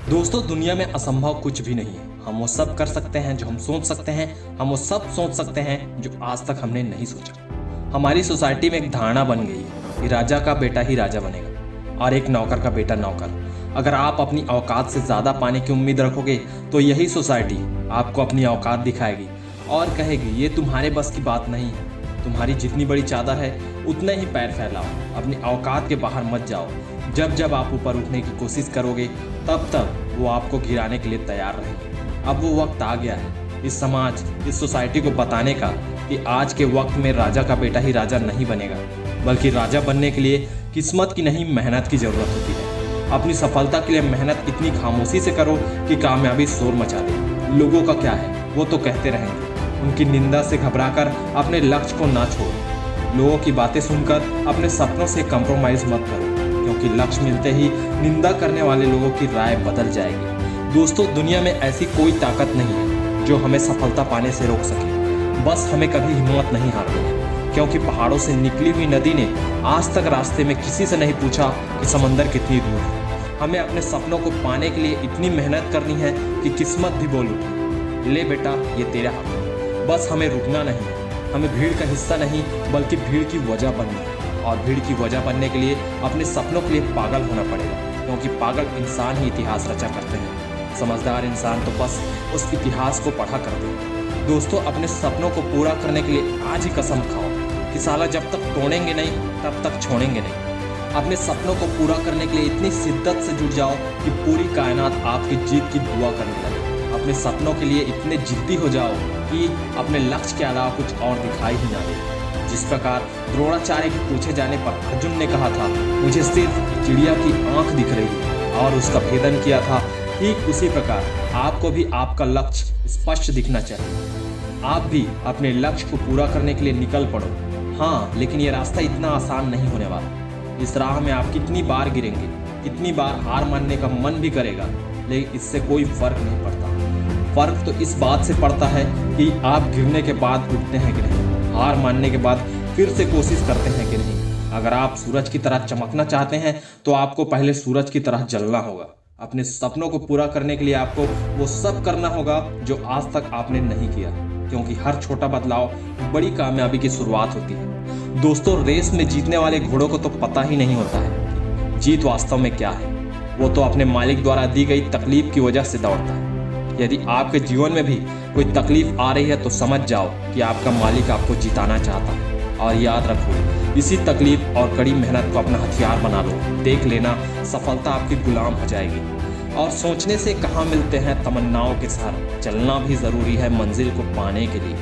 दोस्तों, दुनिया में असंभव कुछ भी नहीं है। हम वो सब कर सकते हैं जो हम सोच सकते हैं। हम वो सब सोच सकते हैं जो आज तक हमने नहीं सोचा। हमारी सोसाइटी में एक धारणा बन गई है कि राजा का बेटा ही राजा बनेगा और एक नौकर का बेटा नौकर। अगर आप अपनी औकात से ज़्यादा पाने की उम्मीद रखोगे तो यही सोसाइटी आपको अपनी औकात दिखाएगी और कहेगी ये तुम्हारे बस की बात नहीं है। तुम्हारी जितनी बड़ी चादर है उतने ही पैर फैलाओ, अपनी औकात के बाहर मत जाओ। जब जब आप ऊपर उठने की कोशिश करोगे तब तब वो आपको गिराने के लिए तैयार रहेंगे। अब वो वक्त आ गया है इस समाज, इस सोसाइटी को बताने का कि आज के वक्त में राजा का बेटा ही राजा नहीं बनेगा, बल्कि राजा बनने के लिए किस्मत की नहीं मेहनत की जरूरत होती है। अपनी सफलता के लिए मेहनत इतनी खामोशी से करो कि कामयाबी शोर मचा दे। लोगों का क्या है, वो तो कहते रहेंगे। उनकी निंदा से घबराकर अपने लक्ष्य को ना छोड़ो। लोगों की बातें सुनकर अपने सपनों से कंप्रोमाइज मत करो, क्योंकि लक्ष्य मिलते ही निंदा करने वाले लोगों की राय बदल जाएगी। दोस्तों, दुनिया में ऐसी कोई ताकत नहीं है जो हमें सफलता पाने से रोक सके। बस हमें कभी हिम्मत नहीं हारनी है, क्योंकि पहाड़ों से निकली हुई नदी ने आज तक रास्ते में किसी से नहीं पूछा कि समंदर कितनी दूर है। हमें अपने सपनों को पाने के लिए इतनी मेहनत करनी है कि किस्मत भी बोल उठे, ले बेटा ये तेरे हाथ में। बस हमें रुकना नहीं है, हमें भीड़ का हिस्सा नहीं बल्कि भीड़ की वजह बननी है। और भीड़ की वजह बनने के लिए अपने सपनों के लिए पागल होना पड़ेगा, क्योंकि पागल इंसान ही इतिहास रचा करते हैं। समझदार इंसान तो बस उस इतिहास को पढ़ा करते हैं। दोस्तों, अपने सपनों को पूरा करने के लिए आज ही कसम खाओ कि साला जब तक तोड़ेंगे नहीं तब तक छोड़ेंगे नहीं। अपने सपनों को पूरा करने के लिए इतनी शिद्दत से जुट जाओ कि पूरी कायनात आपकी जीत की दुआ करने लगे। अपने सपनों के लिए इतने जिद्दी हो जाओ कि अपने लक्ष्य के अलावा कुछ और दिखाई ही ना दे। जिस प्रकार द्रोणाचार्य के पूछे जाने पर अर्जुन ने कहा था, मुझे सिर्फ चिड़िया की आंख दिख रही है, और उसका भेदन किया था, ठीक उसी प्रकार आपको भी आपका लक्ष्य स्पष्ट दिखना चाहिए। आप भी अपने लक्ष्य को पूरा करने के लिए निकल पड़ो। हाँ, लेकिन ये रास्ता इतना आसान नहीं होने वाला। इस राह में आप कितनी बार गिरेंगे, कितनी बार हार मानने का मन भी करेगा, लेकिन इससे कोई फर्क नहीं पड़ता। फर्क तो इस बात से पड़ता है कि आप गिरने के बाद उठते हैं कि नहीं, हार मानने के बाद फिर से कोशिश करते हैं कि नहीं। अगर आप सूरज की तरह चमकना चाहते हैं तो आपको पहले सूरज की तरह जलना होगा। अपने सपनों को पूरा करने के लिए आपको वो सब करना होगा जो आज तक आपने नहीं किया, क्योंकि हर छोटा बदलाव बड़ी कामयाबी की शुरुआत होती है। दोस्तों, रेस में जीतने वाले घोड़ों को तो पता ही नहीं होता है कि जीत वास्तव में क्या है। वो तो अपने मालिक द्वारा दी गई तकलीफ की वजह से दौड़ता है। यदि आपके जीवन में भी कोई तकलीफ आ रही है तो समझ जाओ कि आपका मालिक आपको जिताना चाहता है। और याद रखो, इसी तकलीफ और कड़ी मेहनत को अपना हथियार बना लो। देख लेना, सफलता आपकी गुलाम हो जाएगी। और सोचने से कहाँ मिलते हैं तमन्नाओं के सहारे, चलना भी ज़रूरी है मंजिल को पाने के लिए।